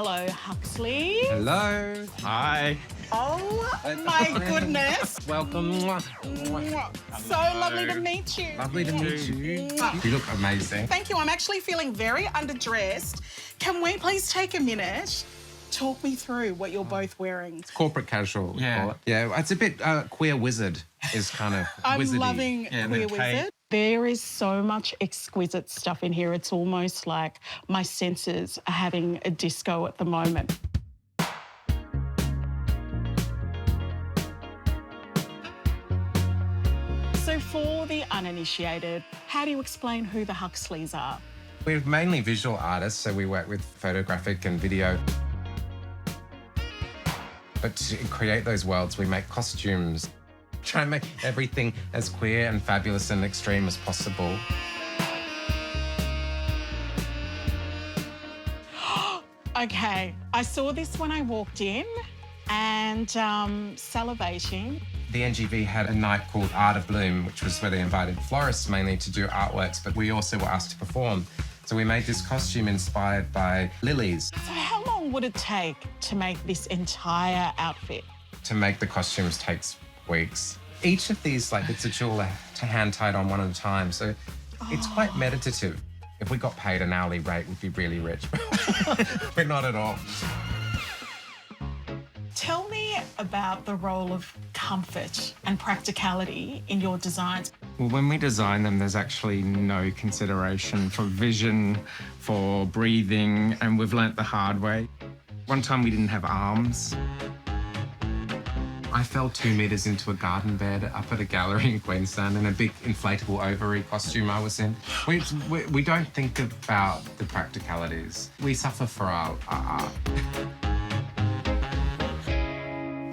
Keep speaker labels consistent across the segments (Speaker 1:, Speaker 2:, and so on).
Speaker 1: Hello, Huxley.
Speaker 2: Hello. Hi.
Speaker 1: Oh my goodness.
Speaker 2: Welcome.
Speaker 1: So lovely to meet you.
Speaker 2: Lovely to meet you. You look amazing.
Speaker 1: Thank you. I'm actually feeling very underdressed. Can we please take a minute? Talk me through what you're both wearing.
Speaker 2: Corporate casual.
Speaker 3: Yeah.
Speaker 2: Yeah, it's a bit queer wizard is kind of
Speaker 1: I'm
Speaker 2: wizardy.
Speaker 1: loving Queer Wizard. There is so much exquisite stuff in here. It's almost like my senses are having a disco at the moment. So for the uninitiated, how do you explain who the Huxleys are?
Speaker 2: We're mainly visual artists, so we work with photographic and video. But to create those worlds, we make costumes. Try and make everything as queer and fabulous and extreme as possible.
Speaker 1: Okay, I saw this when I walked in and salivating.
Speaker 2: The NGV had a night called Art of Bloom, which was where they invited florists mainly to do artworks, but we also were asked to perform. So we made this costume inspired by lilies.
Speaker 1: So how long would it take to make this entire outfit?
Speaker 2: To make the costumes takes weeks. Each of these, like, it's a jewel to hand tied on one at a time, so it's quite meditative. If we got paid an hourly rate, we'd be really rich. We're not at all.
Speaker 1: Tell me about the role of comfort and practicality in your designs.
Speaker 3: Well, when we design them, there's actually no consideration for vision, for breathing, and we've learnt the hard way. One time we didn't have arms.
Speaker 2: I fell 2 meters into a garden bed up at a gallery in Queensland in a big inflatable ovary costume I was in. We don't think about the practicalities. We suffer for our art.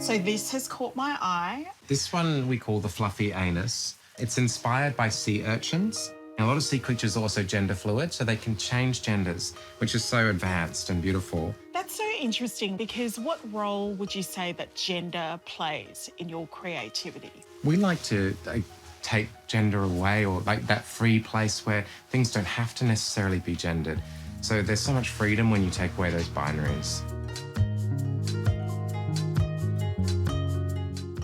Speaker 1: So this has caught my eye.
Speaker 2: This one we call the fluffy anus. It's inspired by sea urchins. A lot of sea creatures are also gender fluid, so they can change genders, which is so advanced and beautiful.
Speaker 1: That's so interesting because what role would you say that gender plays in your creativity?
Speaker 2: We like to take gender away, or like that free place where things don't have to necessarily be gendered. So there's so much freedom when you take away those binaries.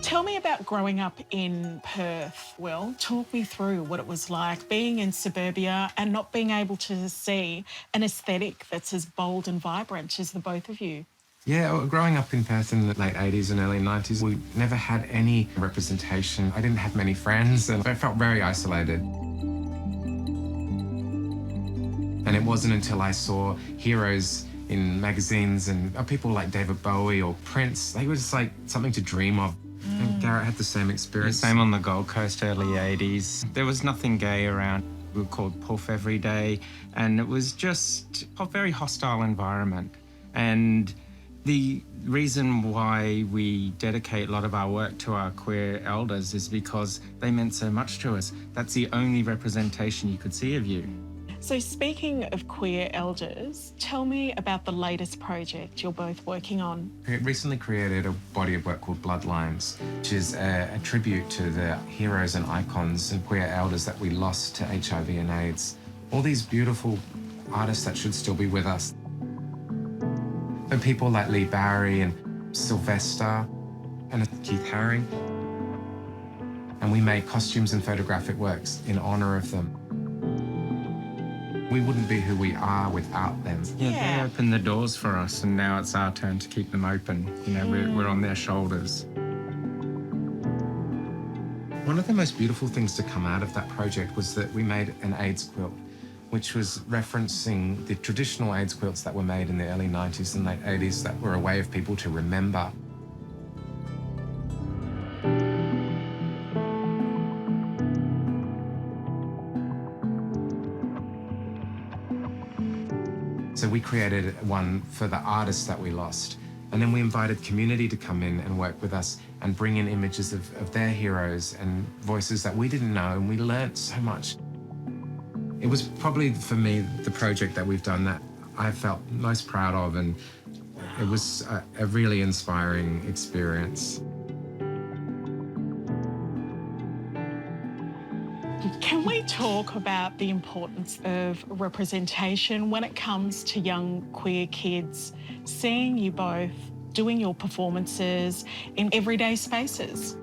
Speaker 1: Tell me about growing up in Perth, Will. Talk me through what it was like being in suburbia and not being able to see an aesthetic that's as bold and vibrant as the both of you.
Speaker 2: Yeah, well, growing up in Perth in the late 80s and early 90s, we never had any representation. I didn't have many friends and I felt very isolated. And it wasn't until I saw heroes in magazines and people like David Bowie or Prince, they were just like something to dream of. I think Garrett had the same experience.
Speaker 3: Same on the Gold Coast, early 80s. There was nothing gay around. We were called Puff every day, and it was just a very hostile environment. And the reason why we dedicate a lot of our work to our queer elders is because they meant so much to us. That's the only representation you could see of you.
Speaker 1: So speaking of queer elders, tell me about the latest project you're both working on.
Speaker 2: We recently created a body of work called Bloodlines, which is a tribute to the heroes and icons and queer elders that we lost to HIV and AIDS. All these beautiful artists that should still be with us. And people like Lee Barry and Sylvester and Keith Haring. And we made costumes and photographic works in honour of them. We wouldn't be who we are without them.
Speaker 3: Yeah, they opened the doors for us, and now it's our turn to keep them open. You know, we're on their shoulders.
Speaker 2: One of the most beautiful things to come out of that project was that we made an AIDS quilt, which was referencing the traditional AIDS quilts that were made in the early 90s and late 80s that were a way of people to remember. So we created one for the artists that we lost. And then we invited community to come in and work with us and bring in images of their heroes and voices that we didn't know, and we learnt so much. It was probably, for me, the project that we've done that I felt most proud of, and it was a really inspiring experience.
Speaker 1: Can we talk about the importance of representation when it comes to young queer kids, seeing you both doing your performances in everyday spaces?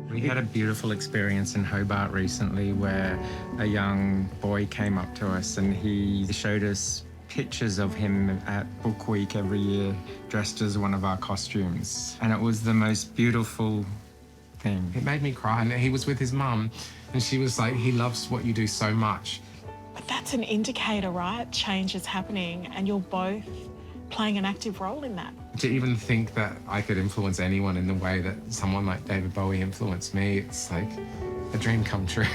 Speaker 3: We had a beautiful experience in Hobart recently where a young boy came up to us and he showed us pictures of him at Book Week every year dressed as one of our costumes. And it was the most beautiful thing.
Speaker 2: It made me cry. And he was with his mum and she was like, he loves what you do so much.
Speaker 1: But that's an indicator, right? Change is happening and you're both playing an active role in that.
Speaker 2: To even think that I could influence anyone in the way that someone like David Bowie influenced me, it's like a dream come true.